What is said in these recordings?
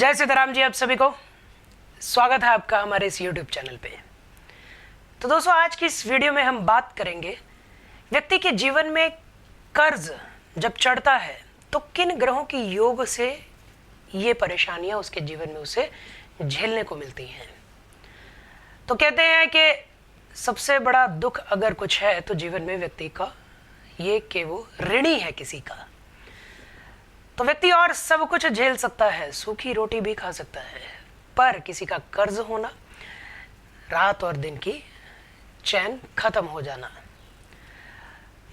जय सीताराम जी, आप सभी को स्वागत है आपका हमारे इस YouTube चैनल पे। तो दोस्तों, आज की इस वीडियो में हम बात करेंगे व्यक्ति के जीवन में कर्ज जब चढ़ता है तो किन ग्रहों की योग से ये परेशानियां उसके जीवन में उसे झेलने को मिलती हैं। तो कहते हैं कि सबसे बड़ा दुख अगर कुछ है तो जीवन में व्यक्ति का ये कि वो ऋणी है किसी का। तो व्यक्ति और सब कुछ झेल सकता है, सूखी रोटी भी खा सकता है, पर किसी का कर्ज होना, रात और दिन की चैन खत्म हो जाना।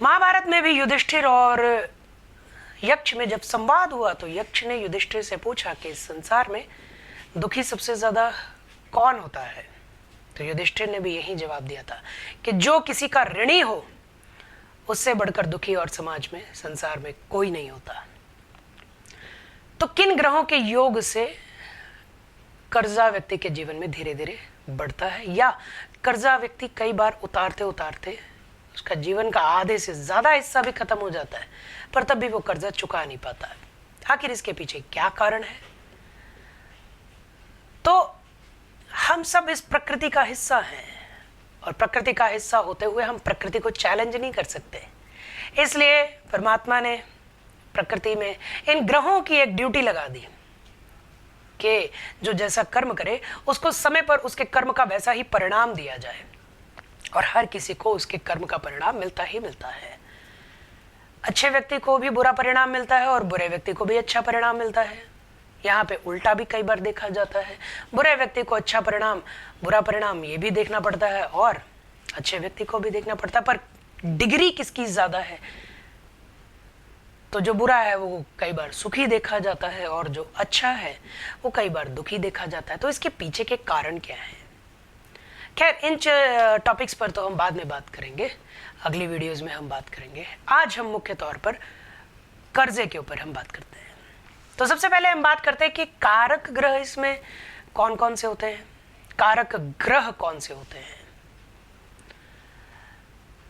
महाभारत में भी युधिष्ठिर और यक्ष में जब संवाद हुआ तो यक्ष ने युधिष्ठिर से पूछा कि इस संसार में दुखी सबसे ज्यादा कौन होता है। तो युधिष्ठिर ने भी यही जवाब दिया था कि जो किसी का ऋणी हो उससे बढ़कर दुखी और समाज में, संसार में कोई नहीं होता। तो किन ग्रहों के योग से कर्जा व्यक्ति के जीवन में धीरे धीरे बढ़ता है, या कर्जा व्यक्ति कई बार उतारते उतारते उसका जीवन का आधे से ज्यादा हिस्सा भी खत्म हो जाता है, पर तब भी वो कर्जा चुका नहीं पाता है। आखिर इसके पीछे क्या कारण है? तो हम सब इस प्रकृति का हिस्सा हैं और प्रकृति का हिस्सा होते हुए हम प्रकृति को चैलेंज नहीं कर सकते। इसलिए परमात्मा ने प्रकृति में इन ग्रहों की एक ड्यूटी लगा दी कि जो जैसा कर्म करे उसको समय पर उसके कर्म का वैसा ही परिणाम दिया जाए, और हर किसी को उसके कर्म का परिणाम मिलता ही मिलता है। अच्छे व्यक्ति को भी बुरा परिणाम मिलता है और बुरे व्यक्ति को भी अच्छा परिणाम मिलता है। यहाँ पे उल्टा भी कई बार देखा जाता है, बुरे व्यक्ति को अच्छा परिणाम, बुरा परिणाम ये भी देखना पड़ता है और अच्छे व्यक्ति को भी देखना पड़ता है। पर डिग्री किसकी ज्यादा है? तो जो बुरा है वो कई बार सुखी देखा जाता है और जो अच्छा है वो कई बार दुखी देखा जाता है। तो इसके पीछे के कारण क्या है? खैर, इन टॉपिक्स पर तो हम बाद में बात करेंगे, अगली वीडियोस में हम बात करेंगे। आज हम मुख्य तौर पर कर्जे के ऊपर हम बात करते हैं। तो सबसे पहले हम बात करते हैं कि कारक ग्रह इसमें कौन कौन से होते हैं, कारक ग्रह कौन से होते हैं।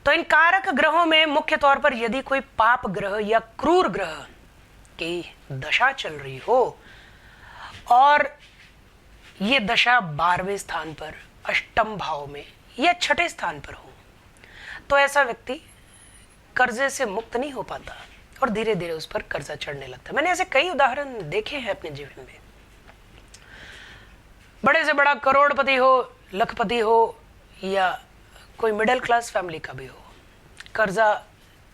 तो इन कारक ग्रहों में मुख्य तौर पर यदि कोई पाप ग्रह या क्रूर ग्रह की दशा चल रही हो और ये दशा 12वें स्थान पर, अष्टम भाव में या छठे स्थान पर हो, तो ऐसा व्यक्ति कर्जे से मुक्त नहीं हो पाता और धीरे धीरे उस पर कर्जा चढ़ने लगता है। मैंने ऐसे कई उदाहरण देखे हैं अपने जीवन में। बड़े से बड़ा करोड़पति हो, लखपति हो या कोई मिडिल क्लास फैमिली का भी हो, कर्जा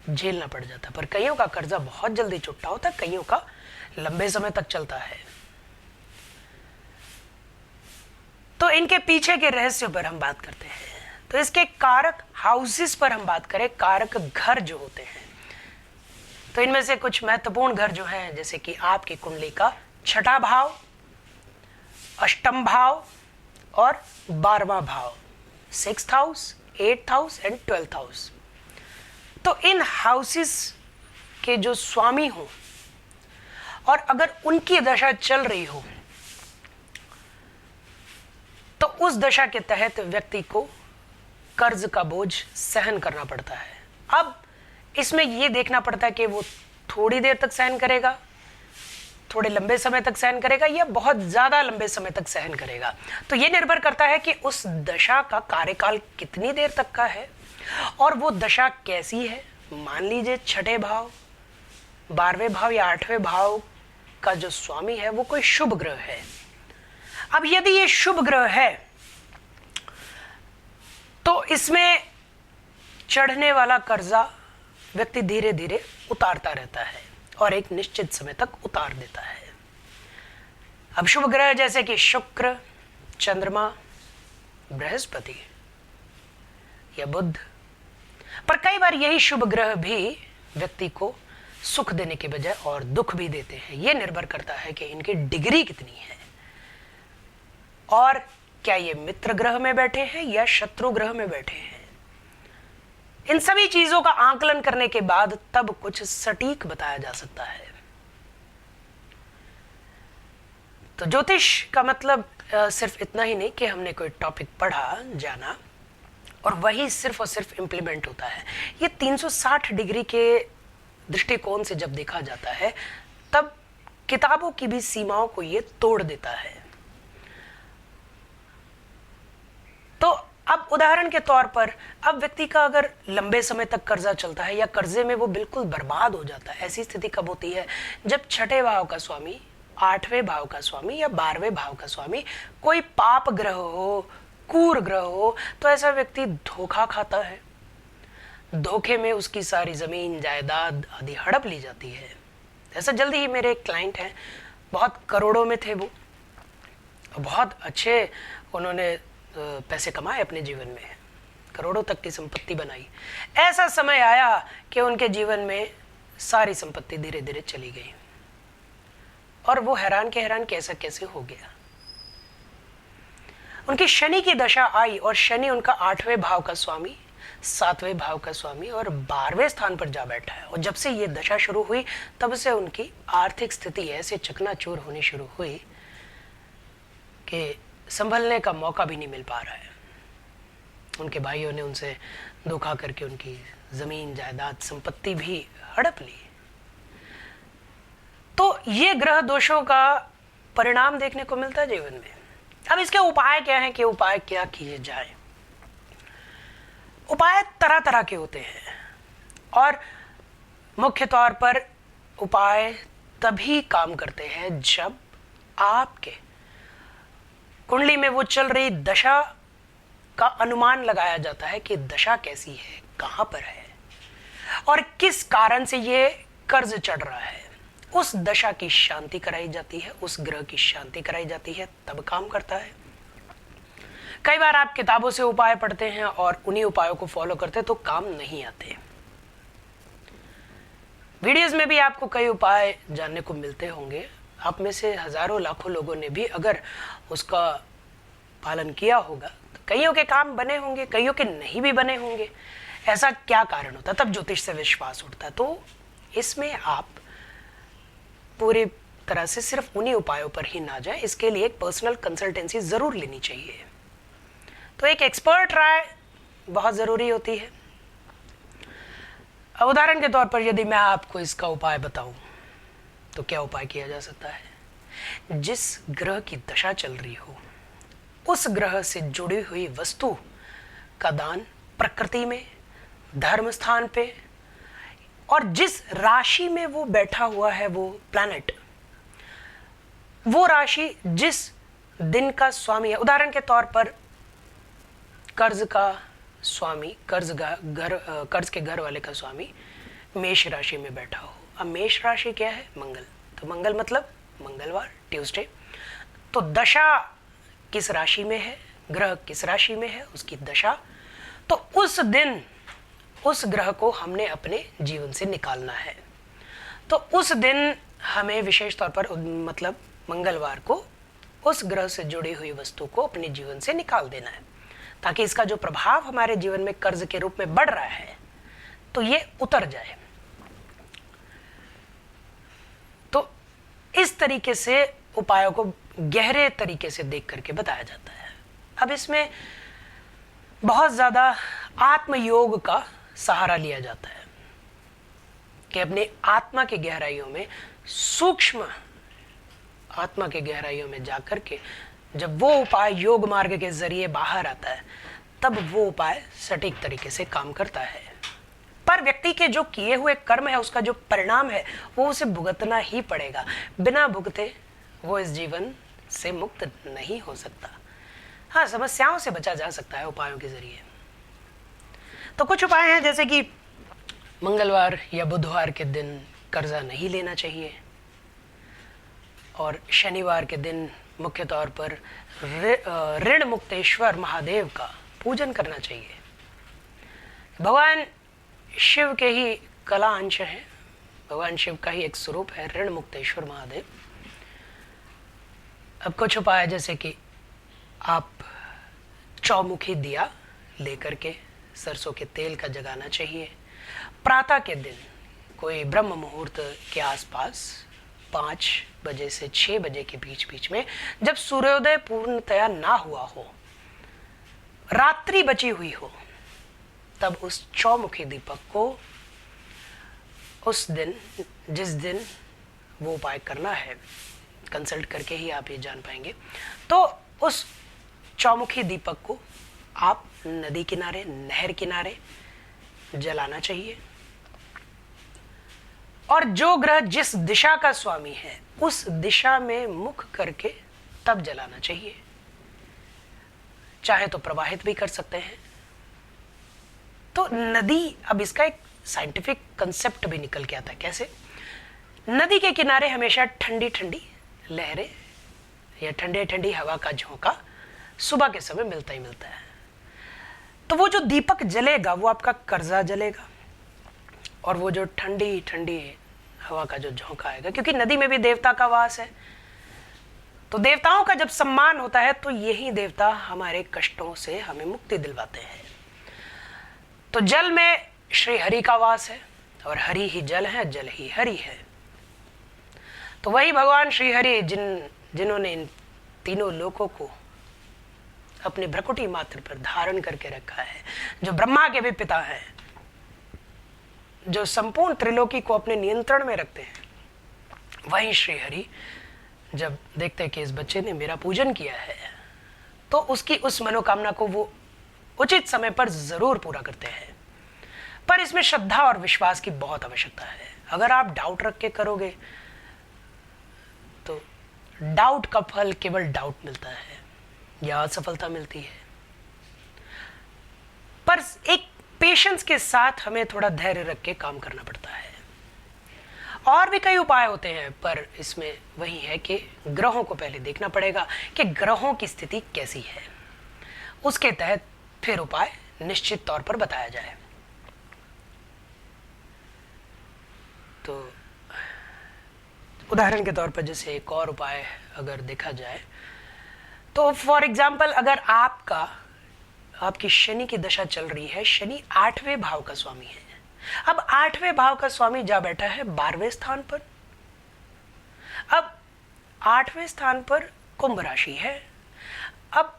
झेलना पड़ जाता है। पर कईयों का कर्जा बहुत जल्दी छुट्टा होता है, कईयों का लंबे समय तक चलता है। तो इनके पीछे के रहस्यों पर हम बात करते हैं। तो इसके कारक हाउसेस पर हम बात करें, कारक घर जो होते हैं, तो इनमें से कुछ महत्वपूर्ण घर जो हैं, जैसे कि आपकी कुंडली का छठा भाव, अष्टम भाव और 12वां भाव, 6th house, 8th house and 12th house. तो इन हाउसेस के जो स्वामी हो और अगर उनकी दशा चल रही हो तो उस दशा के तहत व्यक्ति को कर्ज का बोझ सहन करना पड़ता है। अब इसमें यह देखना पड़ता है कि वो थोड़ी देर तक सहन करेगा, थोड़े लंबे समय तक सहन करेगा या बहुत ज्यादा लंबे समय तक सहन करेगा। तो यह निर्भर करता है कि उस दशा का कार्यकाल कितनी देर तक का है और वो दशा कैसी है। मान लीजिए छठे भाव, 12वें भाव या 8वें भाव का जो स्वामी है वो कोई शुभ ग्रह है। अब यदि ये शुभ ग्रह है तो इसमें चढ़ने वाला कर्जा व्यक्ति धीरे धीरे उतारता रहता है और एक निश्चित समय तक उतार देता है। अब शुभ ग्रह जैसे कि शुक्र, चंद्रमा, बृहस्पति या बुध, पर कई बार यही शुभ ग्रह भी व्यक्ति को सुख देने के बजाय और दुख भी देते हैं। यह निर्भर करता है कि इनकी डिग्री कितनी है और क्या ये मित्र ग्रह में बैठे हैं या शत्रु ग्रह में बैठे हैं। इन सभी चीजों का आकलन करने के बाद तब कुछ सटीक बताया जा सकता है। तो ज्योतिष का मतलब सिर्फ इतना ही नहीं कि हमने कोई टॉपिक पढ़ा, जाना और वही सिर्फ और सिर्फ इंप्लीमेंट होता है। ये 360 डिग्री के दृष्टिकोण से जब देखा जाता है तब किताबों की भी सीमाओं को ये तोड़ देता है। तो अब उदाहरण के तौर पर, अब व्यक्ति का अगर लंबे समय तक कर्जा चलता है या कर्जे में वो बिल्कुल बर्बाद हो जाता है, ऐसी स्थिति कब होती है? जब छठे भाव का स्वामी, आठवें भाव का स्वामी या 12वें भाव का स्वामी कोई पाप ग्रह हो, कूर ग्रह हो, तो ऐसा व्यक्ति धोखा खाता है। धोखे में उसकी सारी जमीन जायदाद आदि हड़प ली जाती है। ऐसा जल्दी ही मेरे एक क्लाइंट हैं, बहुत करोड़ों में थे वो, बहुत अच्छे उन्होंने पैसे कमाए अपने जीवन में, करोड़ों तक की संपत्ति बनाई। ऐसा समय आया कि उनके जीवन में सारी संपत्ति धीरे धीरे चली गई और वो हैरान के हैरान कैसा कैसे हो गया। उनकी शनि की दशा आई और शनि उनका 8वें भाव का स्वामी, 7वें भाव का स्वामी और 12वें स्थान पर जा बैठा है। और जब से ये दशा शुरू हुई तब से उनकी आर्थिक स्थिति ऐसे चकनाचूर होनी शुरू हुई कि संभलने का मौका भी नहीं मिल पा रहा है। उनके भाइयों ने उनसे धोखा करके उनकी जमीन जायदाद संपत्ति भी हड़प ली। तो ये ग्रह दोषों का परिणाम देखने को मिलता है जीवन में। अब इसके उपाय क्या हैं कि उपाय क्या किए जाए? उपाय तरह तरह के होते हैं और मुख्य तौर पर उपाय तभी काम करते हैं जब आपके कुंडली में वो चल रही दशा का अनुमान लगाया जाता है कि दशा कैसी है, कहां पर है और किस कारण से ये कर्ज चढ़ रहा है। उस दशा की शांति कराई जाती है, उस ग्रह की शांति कराई जाती है, तब काम करता है। कई बार आप किताबों से उपाय पढ़ते हैं और उन्हीं उपायों को फॉलो करते हैं तो काम नहीं आते। वीडियोस में भी आपको कई उपाय जानने को मिलते होंगे। आप में से हजारों लाखों लोगों ने भी अगर उसका पालन किया होगा तो कईयों के काम बने होंगे, कईयों के नहीं भी बने होंगे। ऐसा क्या कारण होता? तब ज्योतिष से विश्वास उठता। तो इसमें आप पूरी तरह से सिर्फ उन्हीं उपायों पर ही ना जाए, इसके लिए एक पर्सनल कंसल्टेंसी जरूर लेनी चाहिए। तो एक एक्सपर्ट राय बहुत जरूरी होती है। अब उदाहरण के तौर पर यदि मैं आपको इसका उपाय बताऊं तो क्या उपाय किया जा सकता है? जिस ग्रह की दशा चल रही हो उस ग्रह से जुड़ी हुई वस्तु का दान प्रकृति में, धर्म स्थान पे, और जिस राशि में वो बैठा हुआ है वो प्लैनेट, वो राशि जिस दिन का स्वामी है। उदाहरण के तौर पर कर्ज का स्वामी, कर्ज के घर वाले का स्वामी मेष राशि में बैठा हो। अब मेष राशि क्या है? मंगल। तो मंगल मतलब मंगलवार, ट्यूसडे। तो दशा किस राशि में है, ग्रह किस राशि में है, उसकी दशा। तो उस दिन उस ग्रह को हमने अपने जीवन से निकालना है। तो उस दिन हमें विशेष तौर पर मतलब मंगलवार को उस ग्रह से जुड़ी हुई वस्तु को अपने जीवन से निकाल देना है, ताकि इसका जो प्रभाव हमारे जीवन में कर्ज के रूप में बढ़ रहा है तो ये उतर जाए। तो इस तरीके से उपायों को गहरे तरीके से देख करके बताया जाता है। अब इसमें बहुत ज्यादा आत्मयोग का सहारा लिया जाता है कि अपने आत्मा के गहराइयों में, सूक्ष्म आत्मा के गहराइयों में जाकर के जब वो उपाय योग मार्ग के जरिए बाहर आता है तब वो उपाय सटीक तरीके से काम करता है। पर व्यक्ति के जो किए हुए कर्म है, उसका जो परिणाम है, वो उसे भुगतना ही पड़ेगा। बिना भुगते वो इस जीवन से मुक्त नहीं हो सकता। हाँ, समस्याओं से बचा जा सकता है उपायों के जरिए। तो कुछ उपाय हैं जैसे कि मंगलवार या बुधवार के दिन कर्जा नहीं लेना चाहिए, और शनिवार के दिन मुख्य तौर पर ऋण मुक्तेश्वर महादेव का पूजन करना चाहिए। भगवान शिव के ही कला अंश है, भगवान शिव का ही एक स्वरूप है ऋण मुक्तेश्वर महादेव। अब कुछ उपाय जैसे कि आप चौमुखी दिया लेकर के सरसों के तेल का जगाना चाहिए। प्रातः के दिन कोई ब्रह्म मुहूर्त के आसपास 5 बजे से 6 बजे के बीच बीच में, जब सूर्योदय पूर्णतया ना हुआ हो, रात्रि बची हुई हो, तब उस चौमुखी दीपक को उस दिन, जिस दिन वो उपाय करना है, कंसल्ट करके ही आप ये जान पाएंगे। तो उस चौमुखी दीपक को आप नदी किनारे, नहर किनारे जलाना चाहिए। और जो ग्रह जिस दिशा का स्वामी है उस दिशा में मुख करके तब जलाना चाहिए। चाहे तो प्रवाहित भी कर सकते हैं। तो नदी, अब इसका एक साइंटिफिक कंसेप्ट भी निकल के आता है। कैसे? नदी के किनारे हमेशा ठंडी ठंडी लहरें या ठंडे ठंडी हवा का झोंका सुबह के समय मिलता ही मिलता है। तो वो जो दीपक जलेगा वो आपका कर्जा जलेगा, और वो जो ठंडी ठंडी हवा का जो झोंका आएगा, क्योंकि नदी में भी देवता का वास है, तो देवताओं का जब सम्मान होता है तो यही देवता हमारे कष्टों से हमें मुक्ति दिलवाते हैं। तो जल में श्री हरि का वास है, और हरि ही जल है, जल ही हरि है। तो वही भगवान श्री हरि जिन्होंने इन तीनों लोकों को अपने भ्रकुटी मात्र पर धारण करके रखा है, जो ब्रह्मा के भी पिता हैं, जो संपूर्ण त्रिलोकी को अपने नियंत्रण में रखते हैं, वही श्री हरि जब देखते हैं कि इस बच्चे ने मेरा पूजन किया है, तो उसकी उस मनोकामना को वो उचित समय पर जरूर पूरा करते हैं। पर इसमें श्रद्धा और विश्वास की बहुत आवश्यकता है। अगर आप डाउट रख के करोगे तो डाउट का फल केवल डाउट मिलता है या असफलता मिलती है। पर एक पेशेंस के साथ हमें थोड़ा धैर्य रख के काम करना पड़ता है। और भी कई उपाय होते हैं, पर इसमें वही है कि ग्रहों को पहले देखना पड़ेगा कि ग्रहों की स्थिति कैसी है, उसके तहत फिर उपाय निश्चित तौर पर बताया जाए। तो उदाहरण के तौर पर जैसे एक और उपाय अगर देखा जाए तो फॉर एग्जाम्पल, अगर आपकी शनि की दशा चल रही है, शनि 8वें भाव का स्वामी है। अब 8वें भाव का स्वामी जा बैठा है 12वें स्थान पर। अब 8वें स्थान पर कुंभ राशि है। अब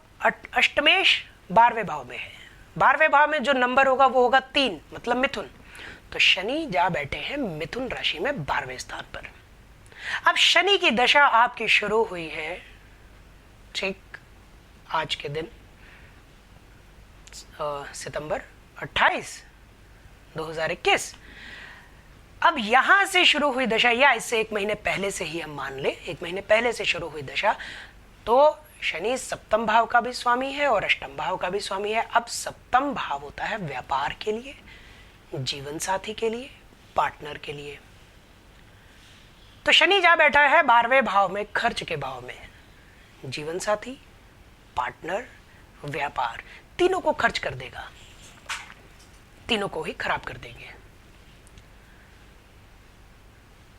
अष्टमेश 12वें भाव में है। 12वें भाव में जो नंबर होगा वो होगा 3, मतलब मिथुन। तो शनि जा बैठे हैं मिथुन राशि में 12वें स्थान पर। अब शनि की दशा आपकी शुरू हुई है ठीक आज के दिन सितंबर 28, 2021। अब यहां से शुरू हुई दशा, या इससे 1 महीने पहले से ही हम मान ले, 1 महीने पहले से शुरू हुई दशा, तो शनि सप्तम भाव का भी स्वामी है और अष्टम भाव का भी स्वामी है। अब सप्तम भाव होता है व्यापार के लिए, जीवन साथी के लिए, पार्टनर के लिए। तो शनि जा बैठा है 12वें भाव में, खर्च के भाव में। जीवन साथी, पार्टनर, व्यापार, तीनों को खर्च कर देगा, तीनों को ही खराब कर देंगे।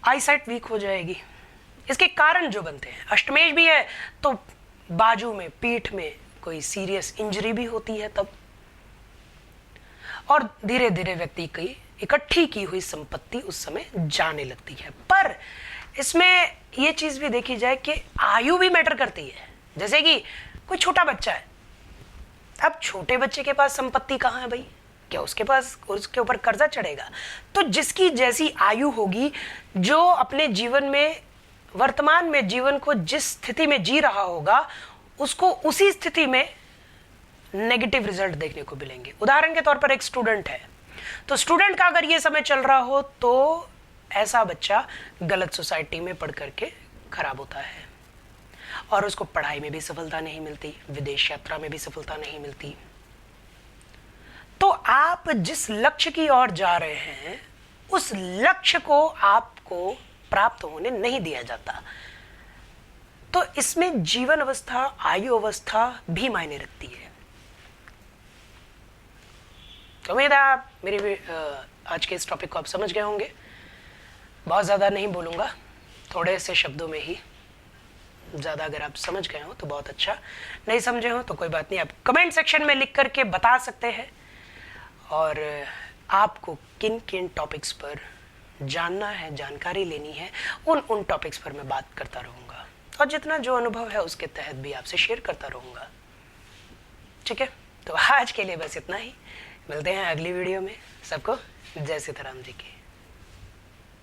आईसाइट वीक हो जाएगी। इसके कारण जो बनते हैं, अष्टमेश भी है तो बाजू में, पीठ में कोई सीरियस इंजरी भी होती है तब, और धीरे धीरे व्यक्ति की इकट्ठी की हुई संपत्ति उस समय जाने लगती है। पर इसमें यह चीज भी देखी जाए कि आयु भी मैटर करती है। जैसे कि कोई छोटा बच्चा है, अब छोटे बच्चे के पास संपत्ति कहाँ है भाई? क्या उसके पास उसके ऊपर कर्जा चढ़ेगा? तो जिसकी जैसी आयु होगी, जो अपने जीवन में, वर्तमान में जीवन को जिस स्थिति में जी रहा होगा, उसको उसी स्थिति में नेगेटिव रिजल्ट देखने को मिलेंगे। उदाहरण के तौर पर एक स्टूडेंट है, तो स्टूडेंट का अगर ये समय चल रहा हो तो ऐसा बच्चा गलत सोसाइटी में पढ़ करके खराब होता है, और उसको पढ़ाई में भी सफलता नहीं मिलती, विदेश यात्रा में भी सफलता नहीं मिलती। तो आप जिस लक्ष्य की ओर जा रहे हैं, उस लक्ष्य को आपको प्राप्त होने नहीं दिया जाता। तो इसमें जीवन अवस्था, आयु अवस्था भी मायने रखती है। तो उम्मीद है आप मेरी आज के इस टॉपिक को आप समझ गए होंगे। बहुत ज़्यादा नहीं बोलूँगा, थोड़े से शब्दों में ही। ज़्यादा अगर आप समझ गए हो तो बहुत अच्छा, नहीं समझे हो तो कोई बात नहीं, आप कमेंट सेक्शन में लिख करके बता सकते हैं। और आपको किन किन टॉपिक्स पर जानना है, जानकारी लेनी है, उन टॉपिक्स पर मैं बात करता रहूँगा, और जितना जो अनुभव है उसके तहत भी आपसे शेयर करता रहूँगा। ठीक है, तो आज के लिए बस इतना ही। मिलते हैं अगली वीडियो में। सबको जय सीताराम जी की।